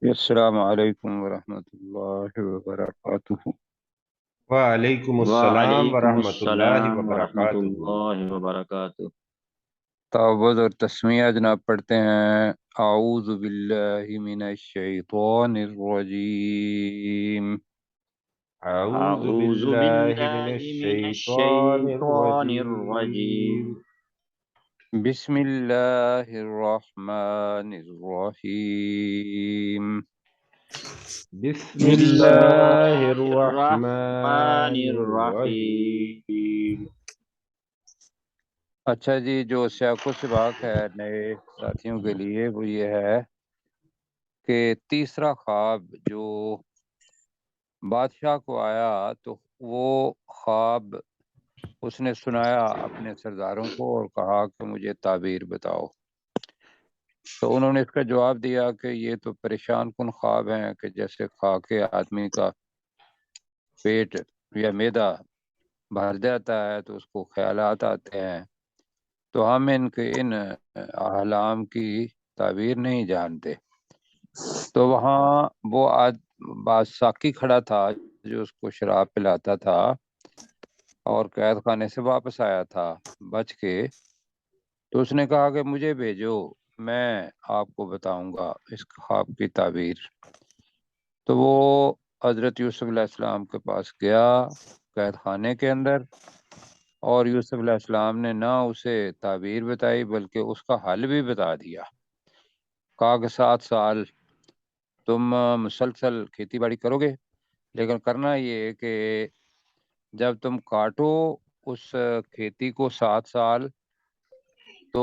السلام علیکم ورحمۃ اللہ وبرکاتہ۔ وعلیکم السلام وعلیکم ورحمۃ اللہ السلام ورحمۃ وبرکاتہ۔ اللہ وبرکاتہ۔ تعوذ اور تسمیہ جناب پڑھتے ہیں۔ اعوذ باللہ من الشیطان الرجیم۔ اعوذ اعوذ باللہ من باللہ من الشیطان الشیطان الرجیم۔ الرجیم۔ بسم اللہ الرحمن الرحیم۔ بسم بسم اللہ اللہ الرحمن الرحمن الرحیم۔ الرحیم۔ اچھا جی، جو سیاق و سباق ہے نئے ساتھیوں کے لیے وہ یہ ہے کہ تیسرا خواب جو بادشاہ کو آیا تو وہ خواب اس نے سنایا اپنے سرداروں کو اور کہا کہ مجھے تعبیر بتاؤ۔ تو انہوں نے اس کا جواب دیا کہ یہ تو پریشان کن خواب ہیں کہ جیسے کھا کے آدمی کا پیٹ یا معدہ بھر جاتا ہے تو اس کو خیالات آتے ہیں، تو ہم ان احلام کی تعبیر نہیں جانتے۔ تو وہاں وہ ساقی کھڑا تھا جو اس کو شراب پلاتا تھا اور قید خانے سے واپس آیا تھا بچ کے، تو اس نے کہا کہ مجھے بھیجو، میں آپ کو بتاؤں گا اس خواب کی تعبیر۔ تو وہ حضرت یوسف علیہ السلام کے پاس گیا قید خانے کے اندر، اور یوسف علیہ السلام نے نہ اسے تعبیر بتائی بلکہ اس کا حل بھی بتا دیا۔ کہا کہ 7 سال تم مسلسل کھیتی باڑی کرو گے، لیکن کرنا یہ کہ جب تم کاٹو اس کھیتی کو 7 سال، تو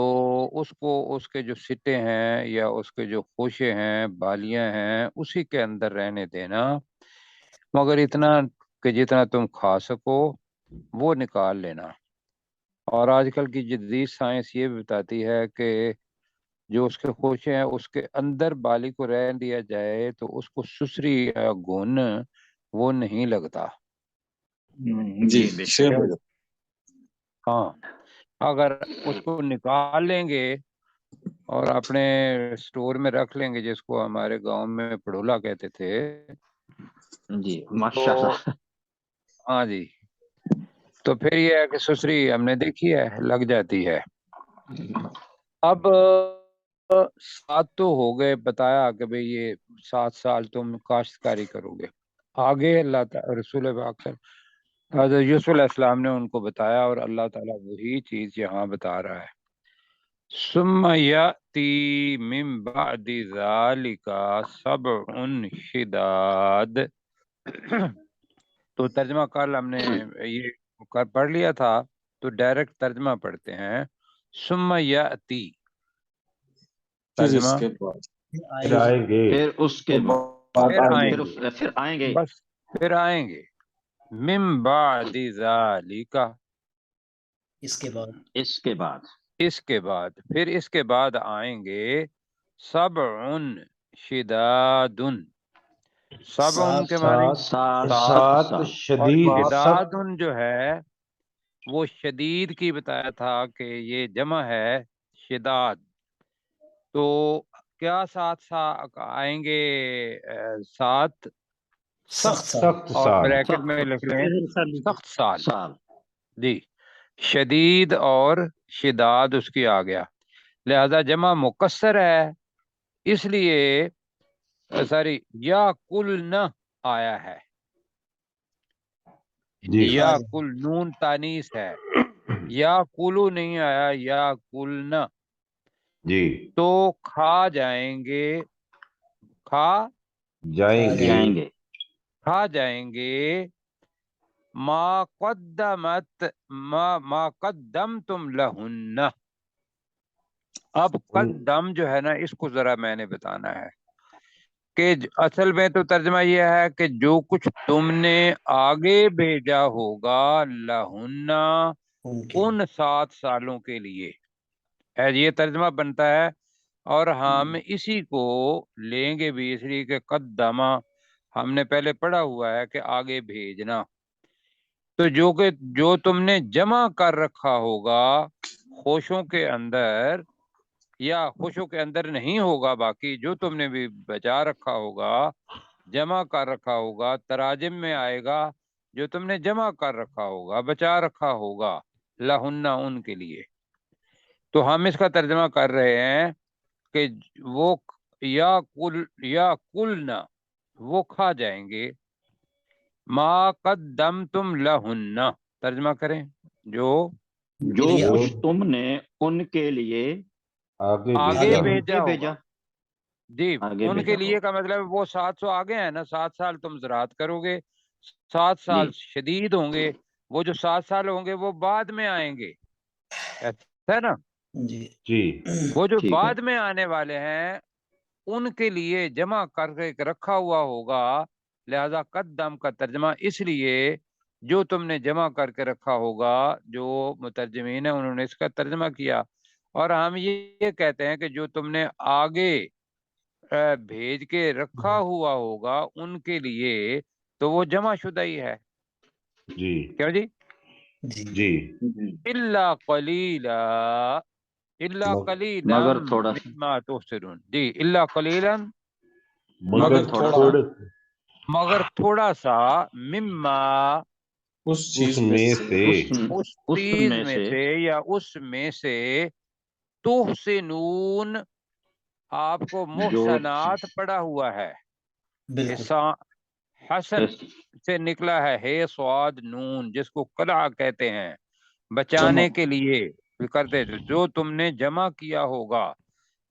اس کے جو سٹے ہیں یا اس کے جو خوشے ہیں، بالیاں ہیں، اسی کے اندر رہنے دینا، مگر اتنا کہ جتنا تم کھا سکو وہ نکال لینا۔ اور آج کل کی جدید سائنس یہ بھی بتاتی ہے کہ جو اس کے خوشے ہیں اس کے اندر بالی کو رہن دیا جائے تو اس کو سسری یا گھن وہ نہیں لگتا۔ جی بے شک۔ ہاں، اگر اس کو نکال لیں گے اور اپنے سٹور میں رکھ لیں گے، جس کو ہمارے گاؤں میں پڑولا کہتے تھے، جی تو ماشاء اللہ۔ ہاں جی، تو پھر یہ ہے کہ سسری ہم نے دیکھی ہے لگ جاتی ہے۔ اب 7 تو ہو گئے، بتایا کہ بھئی یہ 7 سال تم کاشتکاری کرو گے۔ آگے اللہ تعالی رسول پاک حضرت یوسف علیہ السلام نے ان کو بتایا، اور اللہ تعالیٰ وہی چیز یہاں بتا رہا ہے۔ ثم یأتی من بعد ذالک 7 شداد۔ تو ترجمہ کل ہم نے یہ پڑھ لیا تھا، تو ڈائریکٹ ترجمہ پڑھتے ہیں۔ ثم یأتی، پھر اس ترجمہ کے بعد پھر آئیں گے۔ پھر اس کے بعد پھر آئیں گے، پھر آئیں گے۔ بس پھر آئیں گے۔ من بعد ذالک، اس کے بعد اس کے بعد اس کے بعد، پھر اس کے بعد آئیں گے 7 شداد۔ 7 کے معنی سات 7 سال۔ اور شدید شداد سخت۔ جو ہے وہ شدید کی بتایا تھا کہ یہ جمع ہے شداد۔ تو کیا 7 آئیں گے؟ 7 سخت سال سخت اور سال۔ بریکٹ میں لکھ لیں سخت سال۔ سال۔ جی، شدید اور شداد اس کی آ گیا، لہذا جمع مکسر ہے، اس لیے ساری یا کل نہ آیا ہے، جی یا کل نون تانیس ہے، یا کلو نہیں آیا، یا کل نہ۔ جی تو کھا جائیں گے، کھا جائیں گے۔ جائیں گے۔ کھا جائیں گے ما قدمتم لہن۔ اب قدم جو ہے نا، اس کو ذرا میں نے بتانا ہے کہ اصل میں تو ترجمہ یہ ہے کہ جو کچھ تم نے آگے بھیجا ہوگا لہن، ان 7 سالوں کے لیے یہ ترجمہ بنتا ہے، اور ہم اسی کو لیں گے بھی، اس لیے کہ قدمہ ہم نے پہلے پڑھا ہوا ہے کہ آگے بھیجنا، تو جو تم نے جمع کر رکھا ہوگا خوشوں کے اندر، یا خوشو کے اندر نہیں ہوگا، باقی جو تم نے بھی بچا رکھا ہوگا، جمع کر رکھا ہوگا، تراجم میں آئے گا جو تم نے جمع کر رکھا ہوگا، بچا رکھا ہوگا، لہن ان کے لیے. تو ہم اس کا ترجمہ کر رہے ہیں کہ وہ یا کلنا وہ کھا جائیں گے، ما قدمتم لہن، ترجمہ کریں جو جو لیے کچھ تم نے ان کے لیے آگے آگے بھیجا بھیجا آگے ہوگا. جی آگے ان کے بھیجا لیے ہوگا. کا مطلب وہ 700 آگے ہیں نا، 7 سال تم زراعت کرو گے، 7 سال جی شدید ہوں گے، وہ جو 7 سال ہوں گے وہ بعد میں آئیں گے، ایسا ہے نا. جی جی وہ جو ٹھیک ہے. بعد میں آنے والے ہیں ان کے لیے جمع کر کے رکھا ہوا ہوگا. لہذا قدم کا ترجمہ اس لیے جو تم نے جمع کر کے رکھا ہوگا، جو مترجمین ہیں انہوں نے اس کا ترجمہ کیا. اور ہم یہ کہتے ہیں کہ جو تم نے آگے بھیج کے رکھا ہوا ہوگا ان کے لیے تو وہ جمع شدہ ہی ہے. جی کیوں جی؟ جی جی الا قلیلا، الا قلیلا مگر تھوڑا سا، مما تحسنون. جی الا قلیلا مگر تھوڑا سا، تھوڑے مگر تھوڑا سا، مما اس اس چیز میں میں سے سے اس چیز میں سے یا اس میں سے، تحسنون آپ کو جو محسنات پڑا ہوا ہے. بالکل حسن سے نکلا ہے ہے سواد نون، جس کو قلع کہتے ہیں، بچانے کے لیے کرتے تھے. جو تم نے جمع کیا ہوگا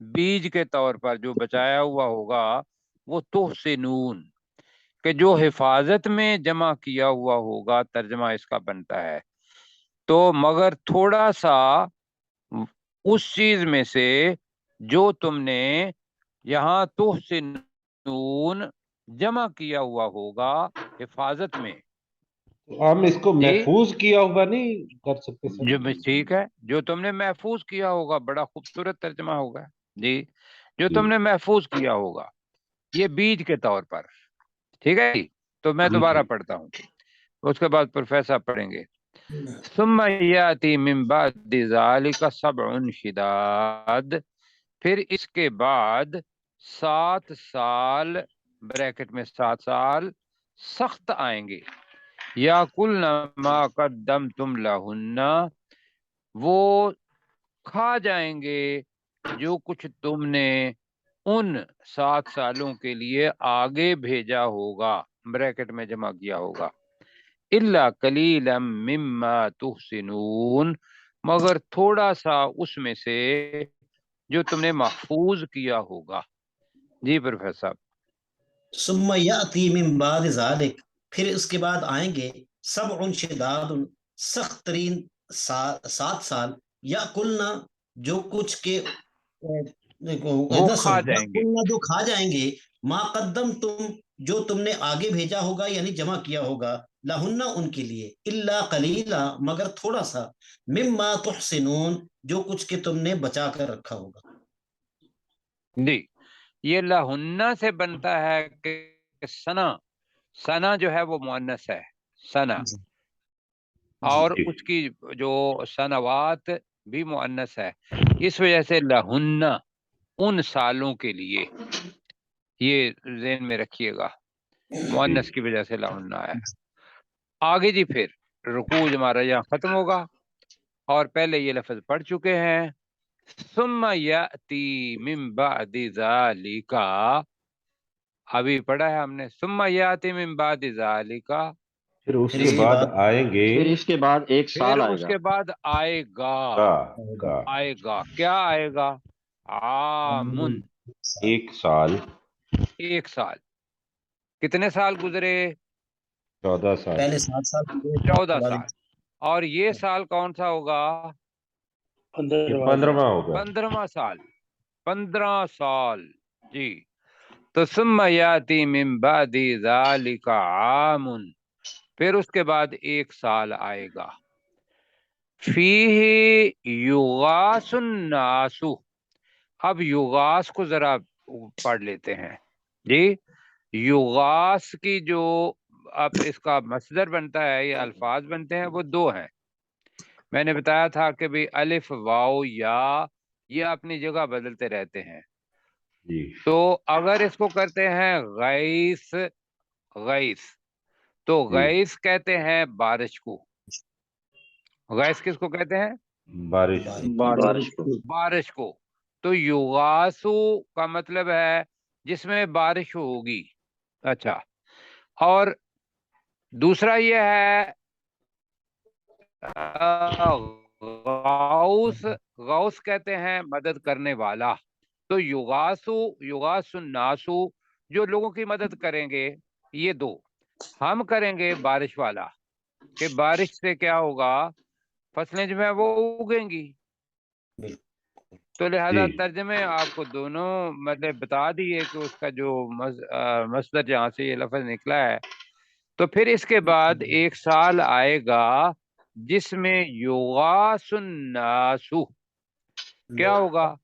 بیج کے طور پر، جو بچایا ہوا ہوگا، وہ تحسنون کہ جو حفاظت میں جمع کیا ہوا ہوگا، ترجمہ اس کا بنتا ہے. تو مگر تھوڑا سا اس چیز میں سے جو تم نے یہاں تحسنون جمع کیا ہوا ہوگا حفاظت میں. ہم اس کو جی محفوظ کیا ہوا نہیں کر سکتے سر؟ جو ٹھیک ہے، جو تم نے محفوظ کیا ہوگا، بڑا خوبصورت ترجمہ ہوگا. جی جو جی تم نے محفوظ کیا ہوگا، یہ بیج کے طور پر. ٹھیک ہے جی. تو میں دوبارہ پڑھتا ہوں، اس کے بعد پروفیسر پڑھیں گے. ثم یاتی من بعد ذلک سبع شداد، پھر اس کے بعد 7 سال بریکٹ میں 7 سال سخت آئیں گے. یا کلنا ما قدمتم لہن، وہ کھا جائیں گے جو کچھ تم نے ان 7 سالوں کے لیے آگے بھیجا ہوگا، بریکٹ میں جمع کیا ہوگا. الا قلیلا مما تحسنون، مگر تھوڑا سا اس میں سے جو تم نے محفوظ کیا ہوگا. جی پروفیسر صاحب. ثم یاتی من بعد ذالک، پھر اس کے بعد آئیں گے سبع شداد، سخت ترین 7 سال، یا کلنا جو کچھ کے وہ کھا جائیں گے. جو کھا جائیں گے، ما قدم تم جو تم نے آگے بھیجا ہوگا یعنی جمع کیا ہوگا، لہن ان کے لیے، الا قلیلا مگر تھوڑا سا، مما تحسنون جو کچھ کے تم نے بچا کر رکھا ہوگا. جی یہ لہنہ سے بنتا ہے کہ سنا جو ہے وہ مؤنث ہے، سنا، جی اور جی اس کی جو سنوات بھی مؤنث ہے. اس وجہ سے لہنہ ان سالوں کے لیے، یہ ذہن میں رکھیے گا، مؤنث کی وجہ سے لہنہ ہے. آگے جی پھر رکوع ہمارا یہاں ختم ہوگا، اور پہلے یہ لفظ پڑھ چکے ہیں. ثم یاتی من بعد ذالک، ابھی پڑھا ہے ہم نے، ثم یاتی من بعد ذالک، پھر اس پھر کے اس کے بعد بعد آئیں گے پھر اس کے بعد ایک پھر سال آئے اس گا. کے بعد آئے گا. کا آئے گا کیا آئے گا؟ عامن، ایک سال، 1 سال. کتنے سال گزرے؟ 14 سال، پہلے 7 سال 14 سال. اور یہ سال کون سا ہوگا؟ یہ 15واں ہوگا. 15واں سال. 15 سال. جی تو ثم یاتی من بعد ذالک عام، پھر اس کے بعد 1 سال آئے گا. فیہ یغاث الناس، اب یغاث کو ذرا پڑھ لیتے ہیں. جی یغاث کی جو اب اس کا مصدر بنتا ہے، یہ الفاظ بنتے ہیں، وہ 2 ہیں. میں نے بتایا تھا کہ بھی الف واو یا، یہ اپنی جگہ بدلتے رہتے ہیں. جی تو اگر اس کو کرتے ہیں غیث، غیث تو جی غیث کہتے ہیں بارش کو. غیث کس کو کہتے ہیں؟ بارش بارش کو. بارش کو. تو یغاسو کا مطلب ہے جس میں بارش ہوگی. اچھا، اور دوسرا یہ ہے غوث. غوث کہتے ہیں مدد کرنے والا. تو یغاسو، یغاس الناسو جو لوگوں کی مدد کریں گے. یہ دو ہم کریں گے بارش والا، کہ بارش سے کیا ہوگا، فصلیں جو ہیں وہ اگیں گی. تو لہذا جی ترجمے آپ کو دونوں مطلب بتا دیے کہ اس کا جو مصدر جہاں سے یہ لفظ نکلا ہے. تو پھر اس کے بعد ایک سال آئے گا جس میں یغاث الناس، کیا ہوگا،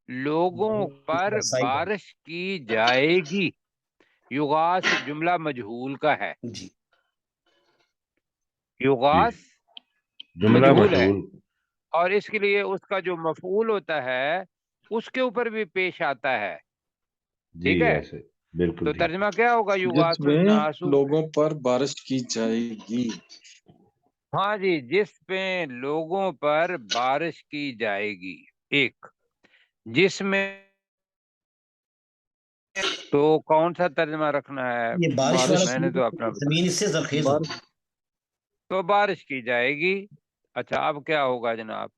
لوگوں پر بارش کی جائے گی. یغاث جملہ مجہول کا ہے. جی یغاث جملہ مجہول ہے، مجہول. اور اس کے لیے اس کا جو مفعول ہوتا ہے اس کے اوپر بھی پیش آتا ہے. جی ٹھیک ہے، ایسے بالکل تو ٹھیک. ترجمہ کیا ہوگا، جس یغاث میں الناس. لوگوں پر بارش کی جائے گی. ہاں جی، جس پہ لوگوں پر بارش کی جائے گی. ایک جس میں، تو کون سا ترجمہ رکھنا ہے؟ یہ بارش بارش والا میں نے تو اپنا زمین اس سے زرخیز بارش ہوگی. تو بارش کی جائے گی. اچھا، اب کیا ہوگا جناب،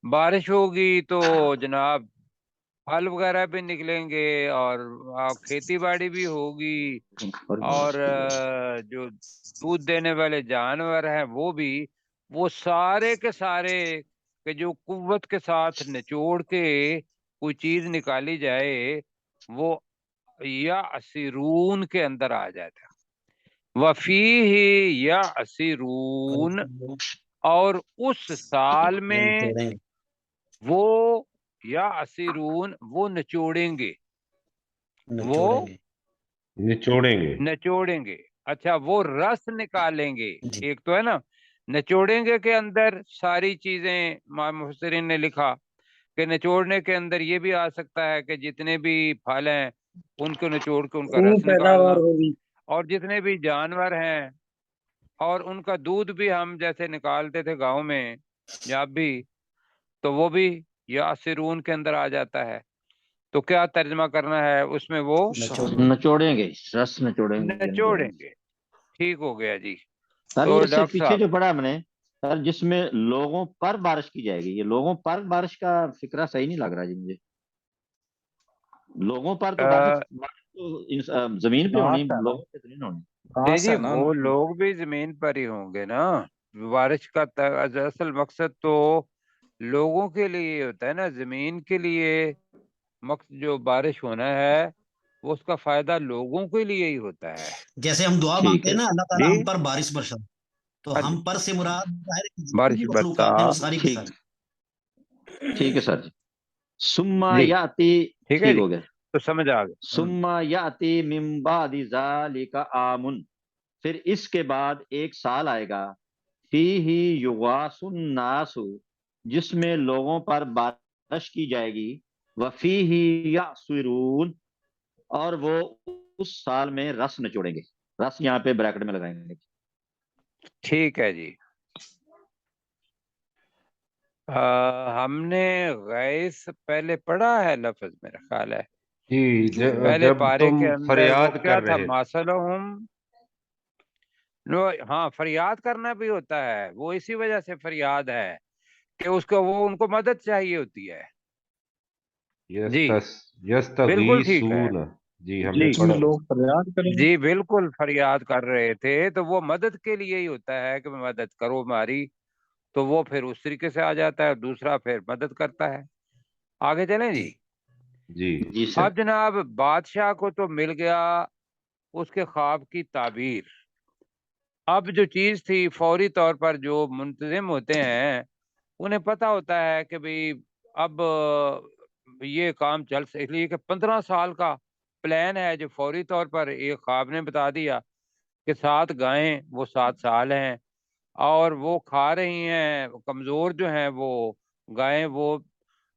بارش ہوگی تو جناب پھل وغیرہ بھی نکلیں گے، اور کھیتی باڑی بھی ہوگی، اور جو دودھ دینے والے جانور ہیں وہ بھی، وہ سارے کے سارے کہ جو قوت کے ساتھ نچوڑ کے کوئی چیز نکالی جائے وہ یا اسیرون کے اندر آ جاتا ہے. وفیہ یا اسیرون، اور اس سال میں وہ یا اسیرون وہ نچوڑیں گے، وہ نچوڑیں گے. نچوڑیں گے. اچھا، وہ رس نکالیں گے. جی ایک تو ہے نا نچوڑیں گے کے اندر ساری چیزیں، مفسرین نے لکھا کہ نچوڑنے کے اندر یہ بھی آ سکتا ہے کہ جتنے بھی پھل ہیں ان کو نچوڑ کے ان کا رس نکالنا، اور جتنے بھی جانور ہیں، اور ان کا دودھ بھی ہم جیسے نکالتے تھے گاؤں میں یا اب بھی، تو وہ بھی یا سرون کے اندر آ جاتا ہے. تو کیا ترجمہ کرنا ہے اس میں، وہ نچوڑیں گے، رس نچوڑیں گے. نچوڑیں گے. ٹھیک ہو گیا جی. سر تو یہ اس سے ڈاکٹر پیچھے صاحب، جو پڑھا ہم نے سر، جس میں لوگوں پر بارش کی جائے گی، یہ لوگوں پر بارش کا فکرہ صحیح نہیں لگ رہا جی مجھے. لوگوں پر تو بارش تو زمین پہ ہونی، لوگوں پہ تو نہیں ہونی. نہیں جی، وہ لوگ بھی زمین پر ہی ہوں گے نا. بارش کا اصل مقصد تو لوگوں کے لیے ہوتا ہے نا، زمین کے لیے مقصد جو بارش ہونا ہے وہ اس کا فائدہ لوگوں کے لیے ہی ہوتا ہے. جیسے ہم دعا ٹھیک مانگتے ہے ہیں نا اللہ تعالیٰ جی، ہم پر بارش برسا، تو ہم پر سے مراد ظاہر ہے کہ جتنی بارش بھی برسا. مخلوقات ہیں وہ ساری کی ٹھیک ساری. ٹھیک ہے سر جی. سما جی یاتی، ٹھیک ہے ٹھیک جی، ہو گیا. تو سمجھ آ گیا. سما یاتی من بعد ذالک آمن، پھر اس کے بعد ایک سال آئے گا، فیہ یغاث الناس، جس میں لوگوں پر بارش کی جائے گی، وفیہ یعصرون، اور وہ اس سال میں رس نچوڑیں گے. رس یہاں پہ بریکٹ میں لگائیں گے. ٹھیک ہے جی. ہم نے غیث پہلے پڑھا ہے لفظ، میرا خیال ہے جی پہلے جب پارے تم کے اندر وہ فریاد کیا کر تھا، رہے ماسلہم. ہاں، فریاد کرنا بھی ہوتا ہے، وہ اسی وجہ سے فریاد ہے کہ اس کو وہ ان کو مدد چاہیے ہوتی ہے. جی بالکل ٹھیک ہے. یستغیثون. جی ہم نے جس میں پڑھا. لوگ فریاد کریں گے. جی بالکل فریاد کر رہے تھے، تو وہ مدد کے لیے ہی ہوتا ہے کہ مدد کرو ہماری. تو وہ پھر اس طریقے سے آ جاتا ہے، دوسرا پھر مدد کرتا ہے. آگے چلیں جی. جی جی سر. اب جناب بادشاہ کو تو مل گیا اس کے خواب کی تعبیر. اب جو چیز تھی فوری طور پر جو منتظم ہوتے ہیں انہیں پتا ہوتا ہے کہ بھئی اب یہ کام چل اس لیے کہ 15 سال کا پلان ہے جو فوری طور پر ایک خواب نے بتا دیا کہ 7 گائیں وہ 7 سال ہیں، اور وہ کھا رہی ہیں، کمزور جو ہیں وہ گائیں وہ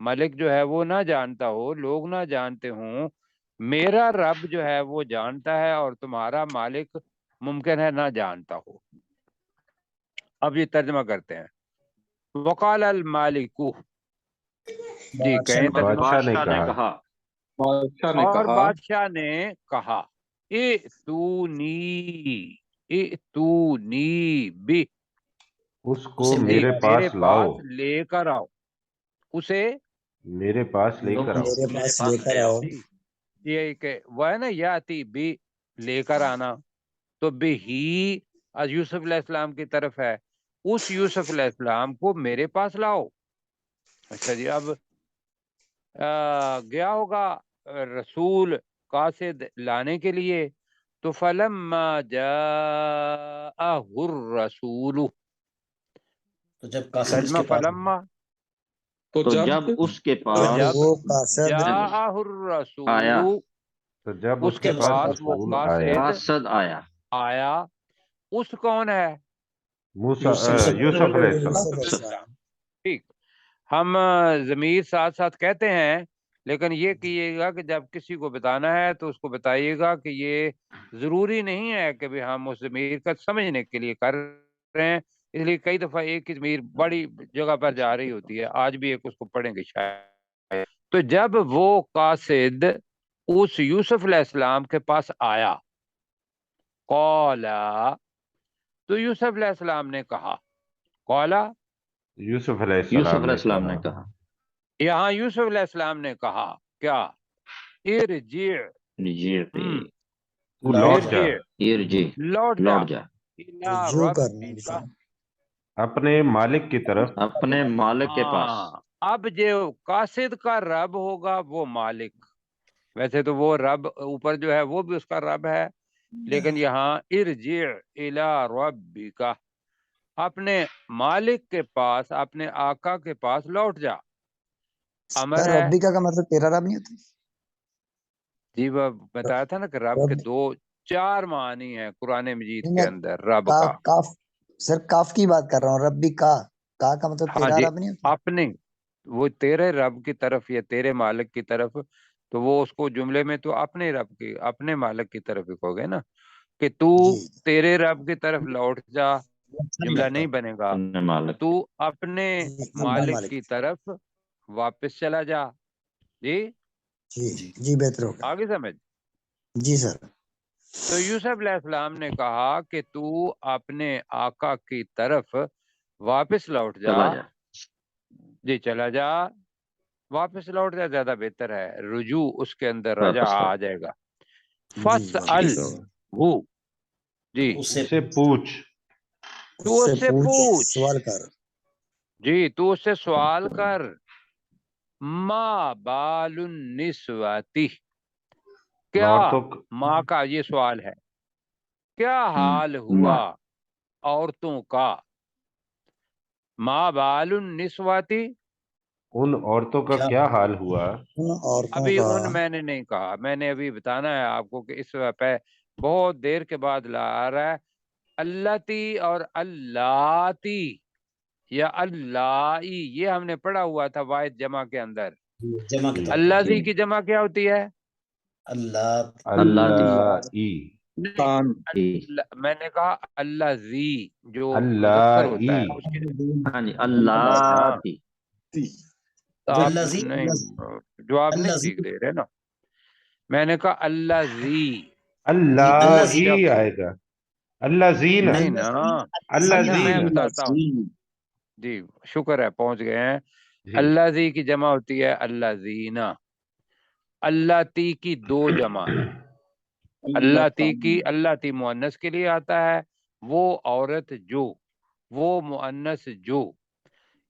ملک جو ہے وہ نہ جانتا ہو، لوگ نہ جانتے ہوں، میرا رب جو ہے وہ جانتا ہے اور تمہارا مالک ممکن ہے نہ جانتا ہو۔ اب یہ ترجمہ کرتے ہیں۔ وقال المالک، جی کہیں ترجمہ۔ بادشاہ نے کہا، بادشاہ نے اور کہا بادشاہ نے کہا ائتونی ائتونی بھی، اس کو اسے میرے میرے پاس لاؤ، پاس لے کر آؤ، اسے میرے پاس لے کر آؤ۔ میرے پاس لے کر آؤ۔ یہ کہ وہ ہے نا یاتی بھی، لے کر آنا، تو بھی ہی از یوسف علیہ السلام کی طرف ہے، اس یوسف علیہ السلام کو میرے پاس لاؤ۔ اچھا جی، اب گیا ہوگا رسول قاصد لانے کے لیے، تو فلما جاءہ الرسول، تو جب قاسم اس ترجمہ کے پاس فلما، تو تو جب جب اس کے تو پاس جب وہ قاصد جاءہ الرسول، آیا، تو جب اس کے جب پاس وہ رسول آیا، قاصد قاصد آیا، آیا، اس کون ہے؟ یوسف علیہ السلام۔ یوسف علیہ السلام۔ ٹھیک، ہم ضمیر ساتھ ساتھ کہتے ہیں، لیکن یہ کہیے گا کہ جب کسی کو بتانا ہے تو اس کو بتائیے گا کہ یہ ضروری نہیں ہے کہ بھی ہم اس ضمیر کا سمجھنے کے لیے کر رہے ہیں، اس لیے کئی دفعہ ایک ہی ضمیر بڑی جگہ پر جا رہی ہوتی ہے، آج بھی ایک اس کو پڑھیں گے شاید۔ تو جب وہ قاصد اس یوسف علیہ السلام کے پاس آیا، قالا، تو یوسف علیہ السلام نے کہا، قالا، یوسف علیہ یوسف السلام علیہ نے السلام نے کہا، کہا، یہاں یوسف علیہ السلام نے کہا کیا؟ ارجع، تو لوٹ جا، ارجع، لوٹ جا، لوٹ جا الی رجوع کرنا ربک، اپنے مالک کی طرف۔ اپنے مالک کے پاس۔ اب جو قاصد کا رب ہوگا وہ مالک، ویسے تو وہ رب اوپر جو ہے وہ بھی اس کا رب ہے، لیکن یہاں ارجع الی ربک، اپنے مالک کے پاس، اپنے آقا کے پاس لوٹ جا، امر ہے۔ ربی کا مطلب تیرا رب نہیں ہوتا؟ جی وہ بتایا تھا نا کہ رب کے رب، 4 معنی ہیں قرآن مجید میں کے اندر رب کا کا۔ کاف، سر کاف کی بات کر رہا ہوں، ربی کا مطلب ہاں تیرا جی، رب نہیں ہوتا؟ اپنے، وہ تیرے رب کی طرف یا تیرے مالک کی طرف، تو وہ اس کو جملے میں تو اپنے رب کی، اپنے مالک کی طرف ہی کہو گے نا، کہ تو جی تیرے رب کی طرف لوٹ جا، جملہ نہیں بنے گا، اپنے مالک تو اپنے جی، اپنا مالک کی طرف واپس چلا جا۔ جی جی جی بہتر ہوگا، آگے سمجھ۔ جی سر۔ تو یوسف علیہ السلام نے کہا کہ تو اپنے آقا کی طرف واپس لوٹ جا، چلا جا، جی چلا جا، واپس لوٹ جا زیادہ بہتر ہے، رجوع اس کے اندر رجع واپس آ لوٹ۔ جائے گا۔ جی فَاسْأَلْ ٹھیک ہوگا۔ ہو، جی اس اس سے پوچھ، تو اس سے پوچھ، سوال کر، جی تو اس سے سوال کر، ما بال النسواتی، کیا، عورتوں ماں کا یہ سوال ہے، کیا حال ہوا عورتوں کا، ما بال النسواتی، ان عورتوں کا کیا حال ہوا؟ ان عورتوں ابھی کا، ان میں نے نہیں کہا، میں نے ابھی بتانا ہے آپ کو کہ اس پہ بہت دیر کے بعد لا آ رہا ہے، اللتی اور اللاتی یا اللائی، یہ ہم نے پڑھا ہوا تھا واحد جمع کے اندر۔ جمع کے طور پر اللذی کی جمع کیا ہوتی ہے؟ اللہ، اللہ تان میں نے کہا اللذی، جو مذکر اللہ ہوتا ہے اس کی ہاں جی، اللہ تی، آپ اللذی، نہیں جواب نہیں اللذی، ٹھیک دے رہے نا، میں نے کہا اللذی، اللہ اللہ ہی شخص، آئے گا، اللہ زین، نہیں نا، اللہ اچھا میں زین، بتاتا ہوں، جی شکر ہے پہنچ گئے ہیں۔ جی اللہ زی کی جمع ہوتی ہے اللہ زینا، اللہ تی کی 2 جمع ہیں، اللہ تی کی، اللہ تی مؤنث کے لیے آتا ہے، وہ عورت جو، وہ مؤنث جو،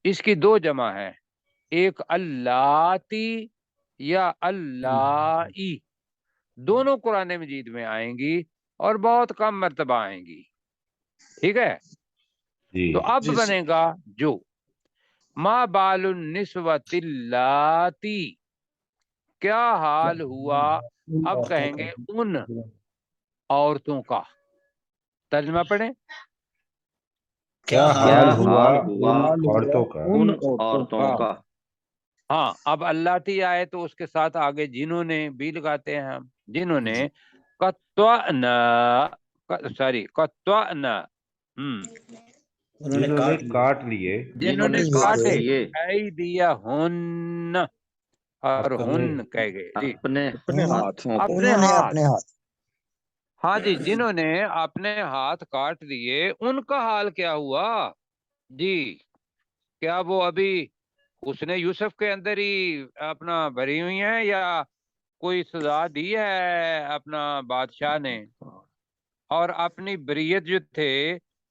اس کی 2 جمع ہیں، ایک اللاتی یا اللائی، دونوں قرآن مجید میں آئیں گی اور بہت کم مرتبہ آئیں گی، ٹھیک ہے؟ جی تو اب بنے گا جو، ما بال النسوۃ اللاتی، کیا حال ہوا، اب کہیں گے ان عورتوں کا، ترجمہ پڑھیں، کیا کیا حال ہوا حال ہوا ان عورتوں کا، ان عورتوں کا، ہاں اب اللہ تی آئے تو اس کے ساتھ آگے جنہوں نے بھی لگاتے ہیں ہم، جنہوں نے قطعنا، سوری قطعنا، انہوں نے جنہوں نے کاٹ لیا، کاٹ لیے جنہوں نے لیے کاٹے لیے ایدیہن، اور اپنے ہن کہہ گئے جی، اپنے اپنے ہاتھوں کو، اپنے انہوں نے ہاتھ، اپنے ہاتھ، ہاں جی، جنہوں نے اپنے ہاتھ کاٹ دیے ان کا حال کیا ہوا جی؟ کیا وہ ابھی اس نے یوسف کے اندر ہی اپنا بری ہوئی ہیں، یا کوئی سزا دی ہے اپنا بادشاہ نے؟ اور اپنی بریت جو تھے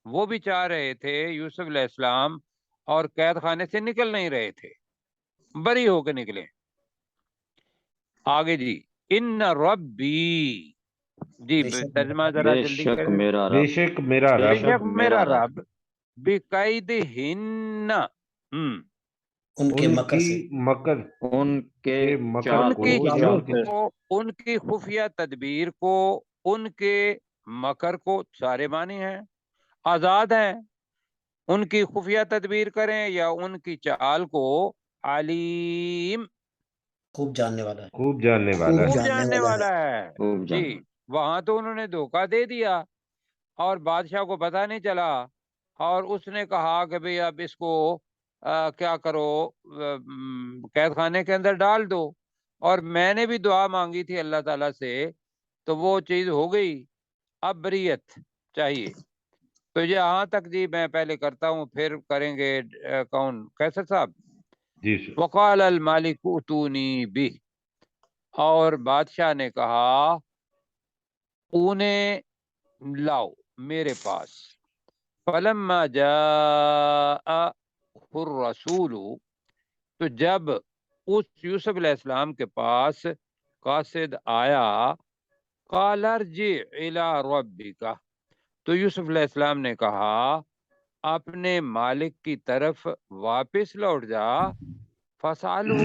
وہ بھی چاہ رہے تھے یوسف علیہ السلام، اور قید خانے سے نکل نہیں رہے تھے، بری ہو کے نکلے۔ آگے جی، ان ربی، جی بے شک ترجمہ ذرا بے جلدی شک کریں۔ میرا بے رب، شک میرا بے رب، بے شک میرا میرا رب بقیدہن، ان کے ان مکر کی سے، مکر ان کے کے مکر چال کو، ان کی چالوں چال سے، کو، ان کی خفیہ تدبیر کو، ان کے مکر کو، سارے معنی ہیں، آزاد ہیں، ان کی خفیہ تدبیر کریں یا ان کی چال کو، علیم، خوب جاننے والا ہے۔ خوب جاننے والا خوب خوب ہے۔ جاننے والا ہے خوب جی۔ جانا۔ وہاں تو انہوں نے دھوکہ دے دیا اور بادشاہ کو پتہ نہیں چلا، اور اس نے کہا کہ بھئی اب اس کو کیا کرو، قید خانے کے اندر ڈال دو، اور میں نے بھی دعا مانگی تھی اللہ تعالیٰ سے تو وہ چیز ہو گئی، اب بریت چاہیے۔ تو یہاں تک جی میں پہلے کرتا ہوں، پھر کریں گے کون، قیصر صاحب؟ جی سر، وقال المالک اتونی بھی، اور بادشاہ نے کہا انہیں لاؤ میرے پاس۔ فلما جاء الرسول، تو جب اس یوسف علیہ السلام کے پاس قاصد آیا، قال ارجع الی ربک، تو یوسف علیہ السلام نے کہا اپنے مالک کی طرف واپس لوٹ جا، فسالہ،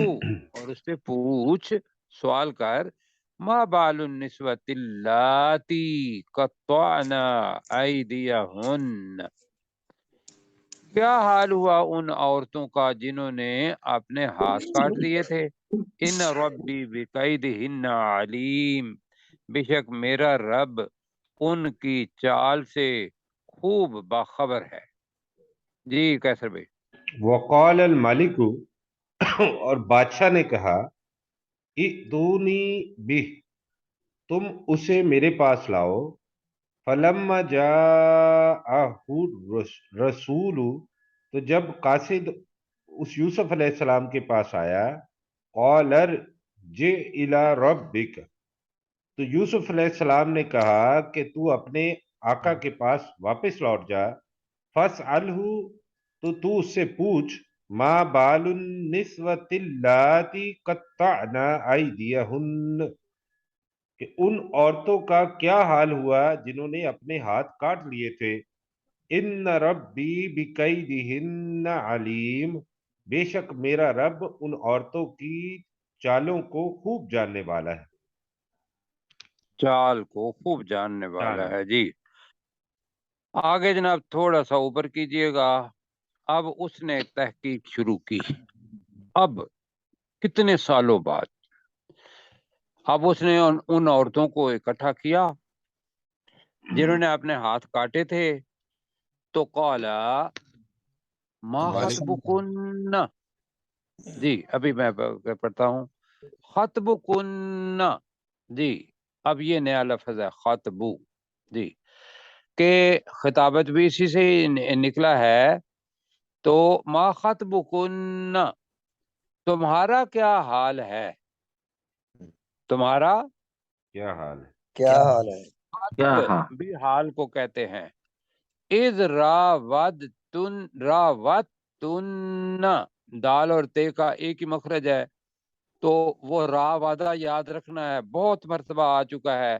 اور اس سے پوچھ، سوال کر، ما بال النسوۃ اللاتی قطعن ایدیہن، کیا حال ہوا ان عورتوں کا جنہوں نے اپنے ہاتھ کاٹ دیے تھے؟ ان ربی بقیدہن علیم، بے شک میرا رب ان کی چال سے خوب باخبر ہے جی۔ قیصر بھائی؟ وقال الملک، اور بادشاہ نے کہا، ائتونی بہ، تم اسے میرے پاس لاؤ۔ فلما جاءہ الرسول، تو جب قاصد اس یوسف علیہ السلام کے پاس آیا، قال ارجع الی ربک، تو یوسف علیہ السلام نے کہا کہ تو اپنے آقا کے پاس واپس لوٹ جا۔ فاسألہ، تو اس سے پوچھ، ما بال النسوۃ اللاتی قطعن ایدیہن، کہ ان عورتوں کا کیا حال ہوا جنہوں نے اپنے ہاتھ کاٹ لیے تھے۔ ان ربی بکیدہن علیم، بے شک میرا رب ان عورتوں کی چالوں کو خوب جاننے والا ہے۔ چال کو خوب جاننے والا ہے جی۔ آگے جناب تھوڑا سا اوپر کیجئے گا۔ اب اس نے تحقیق شروع کی، اب کتنے سالوں بعد اب اس نے ان عورتوں کو اکٹھا کیا جنہوں نے اپنے ہاتھ کاٹے تھے، تو قال ما خطبکن، جی ابھی میں پڑھتا ہوں، خطبکن، جی اب یہ نیا لفظ ہے خطبو جی، کہ خطابت بھی اسی سے نکلا ہے۔ تو ما خطبکن، تمہارا کیا حال ہے، تمہارا کیا حال ہے؟ کیا حال ہے؟ کیا خطب ہاں بھی حال کو کہتے ہیں۔ اذ راودتن، دال اور تے کا ایک ہی مخرج ہے، تو وہ راودہ یاد رکھنا ہے، بہت مرتبہ آ چکا ہے۔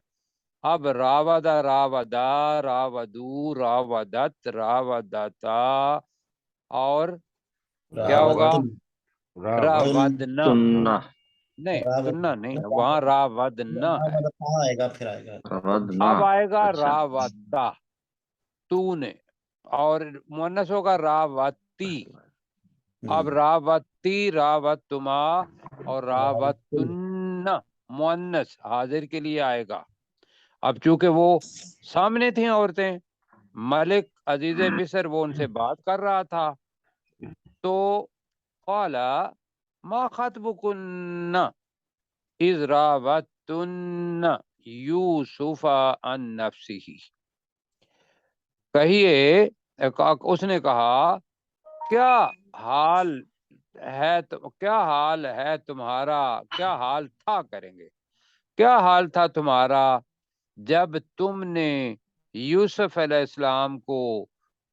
اب راودہ، راودا، راودو، راودت، راودتا، اور کیا ہوگا؟ راودنا، سننا نہیں تننا نہیں، وہاں راودنا ہے، کہاں آئے گا، پھر آئے گا۔ ودنا، اب آئے گا اچھا راوتا، تو نے، اور مؤنث ہوگا راوتی، اب راوتی، راوتما اور راوتن مؤنث حاضر کے لیے آئے گا. اب چونکہ وہ سامنے تھیں عورتیں، ملک عزیز مصر وہ ان سے بات کر رہا تھا، تو قال ما خطبکن اذ راوتن یوسف عن نفسہ. کہیے، اس نے کہا کیا حال ہے تمہارا، کیا حال تھا، کریں گے کیا حال تھا تمہارا جب تم نے یوسف علیہ السلام کو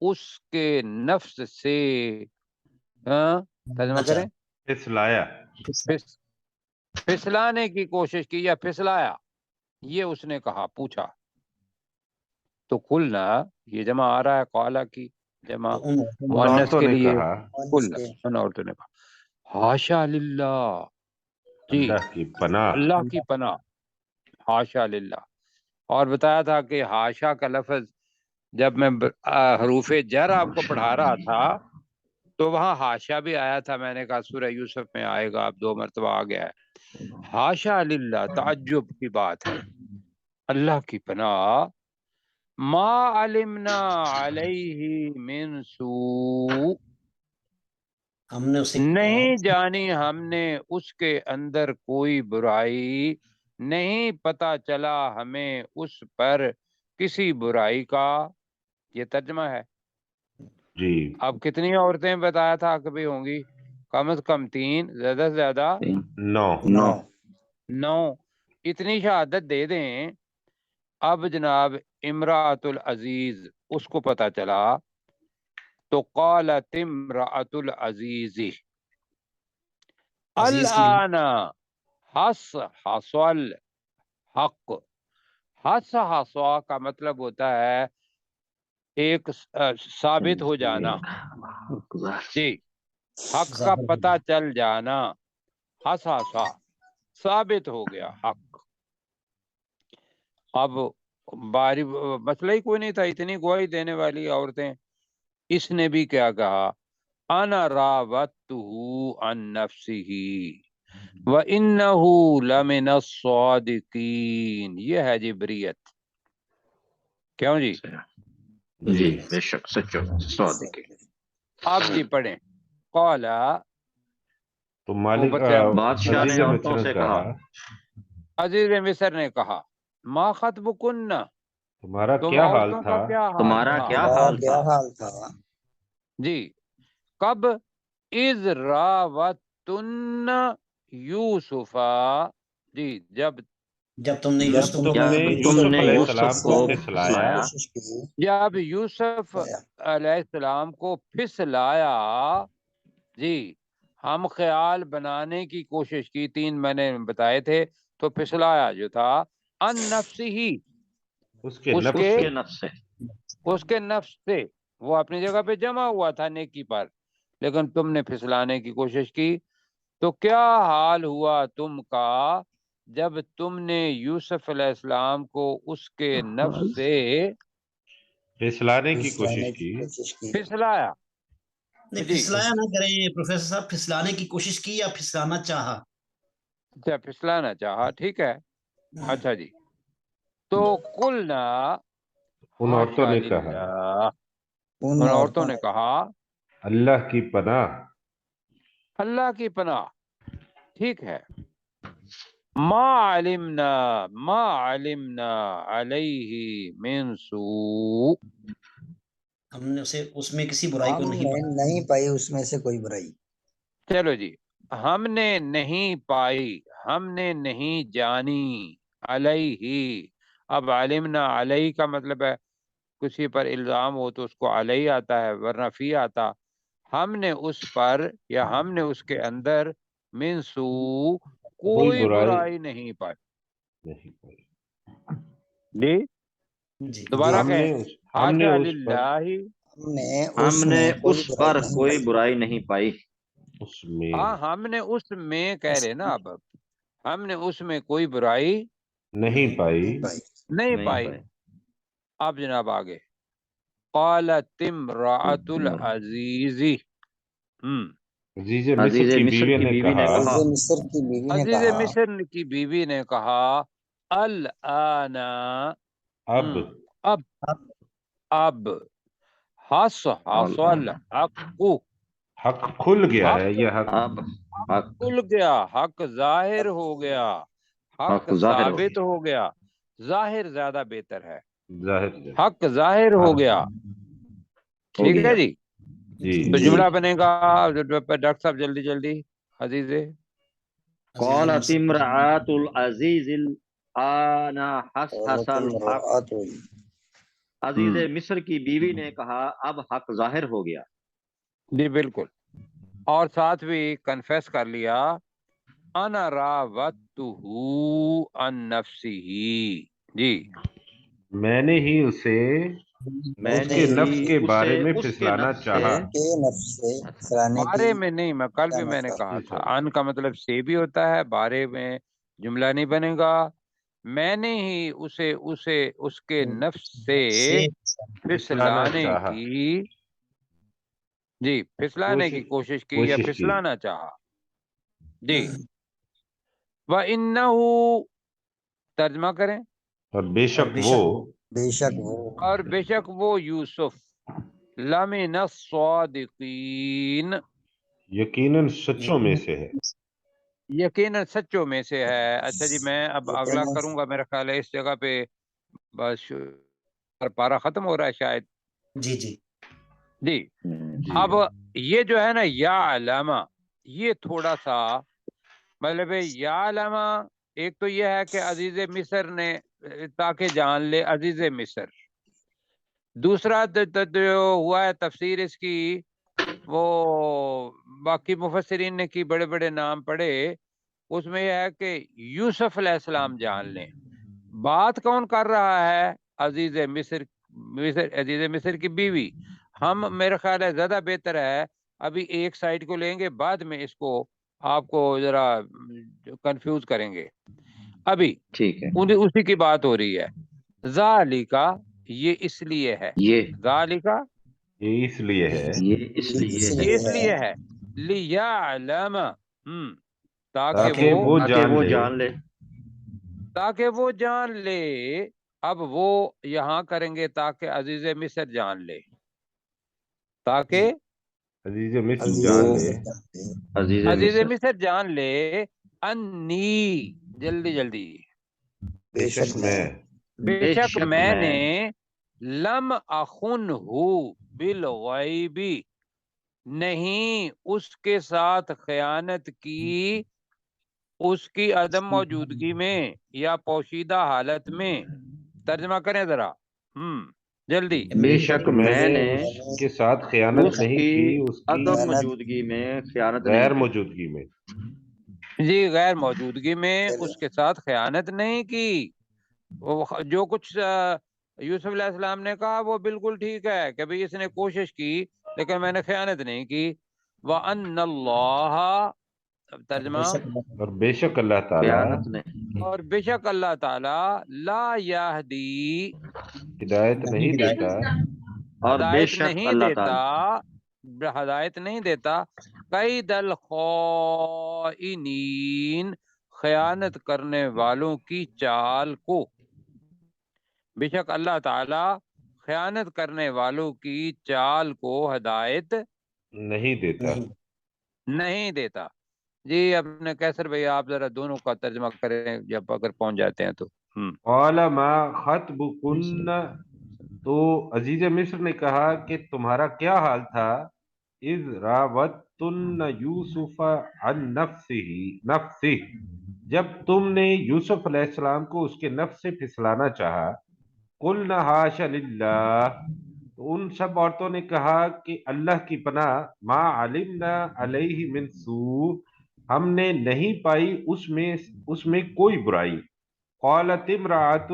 اس کے نفس سے ترجمہ اچھا. کریں پھسلایا. پھسلانے کی کوشش کی یا پھسلایا، یہ اس نے کہا، پوچھا. تو قلنا، یہ جمع آ رہا ہے قالا کی جمع ان مؤنث عورتوں کے نے لیے کہا قلنا، ان عورتوں نے کہا. حاشا للہ، جی اللہ کی پناہ. اللہ کی پناہ، حاشا للہ. اور بتایا تھا کہ حاشا کا لفظ جب میں حروف جر آپ کو پڑھا رہا تھا تو وہاں حاشا بھی آیا تھا. میں نے کہا سورہ یوسف میں آئے گا، اب 2 مرتبہ آ گیا ہے. حاشا للہ تعجب کی بات ہے، اللہ کی پناہ. ما علمنا علیہ من سوء، ہم نے اسے نہیں جانی ہم نے اس کے اندر کوئی برائی، نہیں پتا چلا ہمیں اس پر کسی برائی کا. یہ ترجمہ ہے. جی اب کتنی عورتیں بتایا تھا کہ بھی ہوں گی؟ کم از کم 3، زیادہ سے زیادہ 9. 9. اتنی شہادت دے دیں. اب جناب امراۃ العزیز اس کو پتا چلا تو قالت امراۃ العزیز عزیز کی الآن حصل حق. حصا کا مطلب ہوتا ہے ایک ثابت ہو جانا، جی حق کا ظاہر پتہ چل جانا. حصا ثابت ہو گیا حق. اب باری مسئلہ ہی کوئی نہیں تھا، اتنی گواہی دینے والی عورتیں. اس نے بھی کیا کہا، انا راوتہ عن نفسہ وانہ لمن الصادقین. یہ ہے جی بریت. کیوں جی؟ جی بے شک سچو صادق. آپ جی پڑھیں. قال، تو مالک اوپر سے بادشاہ نے عزیز عورتوں مصر سے نے کہا عزیز مصر نے کہا ما خطبکن، تمہارا تم کیا حال عورتوں تھا. کا کیا حال تمہارا تھا؟ کیا تمہارا حال کیا تھا؟ حال تھا؟ جی کب؟ اذ راوتن یوسفا، جی جب تم نے جب یوسف تم کیا نے تم یوسف نے علیہ یوسف السلام کو کو کو پھسلایا. کوشش کی جب یوسف علیہ السلام کو پھسلایا، جی ہم خیال بنانے کی کوشش کی. 3 میں نے بتائے تھے. تو پھسلایا جو تھا ان نفس ہی، اس کے اس نفس کے سے. نفس سے. اس کے نفس سے. وہ اپنی جگہ پہ جمع ہوا تھا نیکی پر، لیکن تم نے پھسلانے کی کوشش کی. تو کیا حال ہوا تم کا جب تم نے یوسف علیہ السلام کو اس کے نفس سے پھسلانے کی پھسلانے کوشش کی. کوشش کی. پھسلایا؟ نہیں جی پھسلایا نہ کریں پروفیسر صاحب، پھسلانے کی کوشش کی یا پھسلانا چاہا. اچھا پھسلانا چاہا، ٹھیک ہے. اچھا جی. تو قلنا، ان عورتوں حاشا نے کہا للہ، ان ان عورتوں نے کہا اللہ کی پناہ. اللہ کی پناہ. ٹھیک ہے. ما علمنا علیہ من سوء، ہم نے اسے اس میں کسی برائی ہم کو نہیں نے پایا. نہیں پائی اس میں سے کوئی برائی. چلو جی. ہم نے نہیں پائی، ہم نے نہیں جانی، علیہ. اب علمنا علیہ کا مطلب ہے کسی پر الزام ہو تو اس کو علیہ آتا ہے، ورنہ فی آتا. ہم نے اس پر یا ہم نے اس کے اندر من سوء کوئی برائی نہیں پائی. نہیں پائی. جی جی دوبارہ ہم کہیں. نے حاشا اس پر للہ، ہم نے اس پر کوئی برائی نہیں پائی. اس میں ہاں ہم نے اس میں کہہ رہے نا. اب ہم نے اس میں کوئی برائی نہیں پائی. نہیں پائی. اب جناب آگے. قالت امرأۃ العزیز، عزیز عزیز مصر کی مصر بیوی کی نے بیوی نے کہا کہا عزیز مصر کی بیوی نے عزیز کہا مصر کی بیوی نے کہا الآن اب اب اب حصل حق حق کھل گیا ہے، حق یہ حق اب حق کھل گیا، حق ظاہر ہو گیا، حق حق ظاہر ہو ثابت ہو گیا، ظاہر زیادہ بہتر ہے، ظاہر ہے۔ حق ظاہر ہو گیا، ٹھیک ہے جی۔ جی تو جی جملہ بنے گا ڈاکٹر صاحب جلدی جلدی عزیز قالت امرأة العزیز الآن حصحص الحق، عزیز مصر کی بیوی نے کہا اب حق ظاہر ہو گیا۔ جی بالکل، اور ساتھ بھی کنفیس کر لیا انا راودتہ عن نفسہ، جی میں نے ہی اسے میں اس نے کے ہی نفس کے اسے بارے میں اس کے پھسلانا نفس سے چاہا۔ کے نفس سے پھسلانے بارے کی میں نہیں، میں کل بھی میں نے کہا تھا ان کا مطلب سے بھی ہوتا ہے، بارے میں جملہ نہیں بنے گا۔ میں نے ہی اسے اس کے نفس سے پھسلانے چاہا، کی، جی پھسلانے کی کوشش کی یا پھسلانا چاہا، جی۔ وَإِنَّهُ ترجمہ کریں، اور بے شک وہ بے شک وہ اور بے شک وہ یوسف لمن الصادقین، یقیناً سچوں میں سے ہے۔ یقیناً سچوں میں سے ہے۔ اچھا جی، میں اب اگلا کروں گا، میرا خیال ہے اس جگہ پہ بس پارا ختم ہو رہا ہے شاید، جی جی جی۔ اب یہ جو ہے نا یا علامہ، یہ تھوڑا سا مطلب یا علامہ، ایک تو یہ ہے کہ عزیز مصر نے تاکہ جان لے عزیز مصر، دوسرا جو ہوا ہے تفسیر اس کی، وہ باقی مفسرین نے کی، بڑے بڑے نام پڑھے، اس میں یہ ہے کہ یوسف علیہ السلام جان لیں۔ بات کون کر رہا ہے؟ عزیز مصر عزیز مصر کی بیوی۔ ہم میرا خیال ہے زیادہ بہتر ہے ابھی ایک سائڈ کو لیں گے، بعد میں اس کو آپ کو ذرا کنفیوز کریں گے، ابھی ٹھیک ہے، اسی کی بات ہو رہی ہے۔ ذالکا، یہ اس لیے ہے، یہ ذالکا یہ اس لیے ہے یہ اس لیے ہے یہ اس لیے ہے، لیعلم، تاکہ وہ جان لے، تاکہ وہ جان لے۔ اب وہ یہاں کریں گے تاکہ عزیز مصر جان لے، تاکہ عزیز مصر عزیز جان وہ لے عزیز عزیز مصر مصر جان لے انی، جلدی جلدی، بے شک میں بے شک میں نے لم اخن ہو بالغیب، نہیں اس کے ساتھ خیانت کی اس کی عدم موجودگی میں یا پوشیدہ حالت میں۔ ترجمہ کریں ذرا، جلدی۔ بے شک میں نے اس کے ساتھ خیانت اس نہیں کی کی، اس کی عدم موجودگی میں خیانت نہیں غیر کی، موجودگی میں۔ جی غیر موجودگی میں اس کے ساتھ خیانت نہیں کی۔ جو کچھ یوسف علیہ السلام نے کہا وہ بالکل ٹھیک ہے کہ بھئی اس نے کوشش کی لیکن میں نے خیانت نہیں کی۔ وَأَنَّ اللَّهَ، ترجمہ، اور بے شک اللہ تعالیٰ خیانت نہیں، اور بے شک اللہ تعالیٰ لا یہدی، ہدایت نہیں دیتا اور بے ہدایت شک نہیں اللہ دیتا، تعالی ہدایت نہیں دیتا قید الخائنین، خیانت کرنے والوں کی چال کو۔ بے شک اللہ تعالی خیانت کرنے والوں کی چال کو ہدایت نہیں دیتا۔ نہیں دیتا۔ جی اپنے کیسر بھائی آپ ذرا دونوں کا ترجمہ کریں جب اگر پہنچ جاتے ہیں تو۔ قال ما خطبکن، تو عزیز مصر نے کہا کہ تمہارا کیا حال تھا، اذ راوتن یوسف عن نفسہ، جب تم نے یوسف علیہ السلام کو اس کے نفس سے پھسلانا چاہا۔ قلنا حاش للہ، تو ان سب عورتوں نے کہا کہ اللہ کی پناہ، ما علمنا علیہ من سوء، ہم نے نہیں پائی اس میں کوئی برائی۔ قالت امرأۃ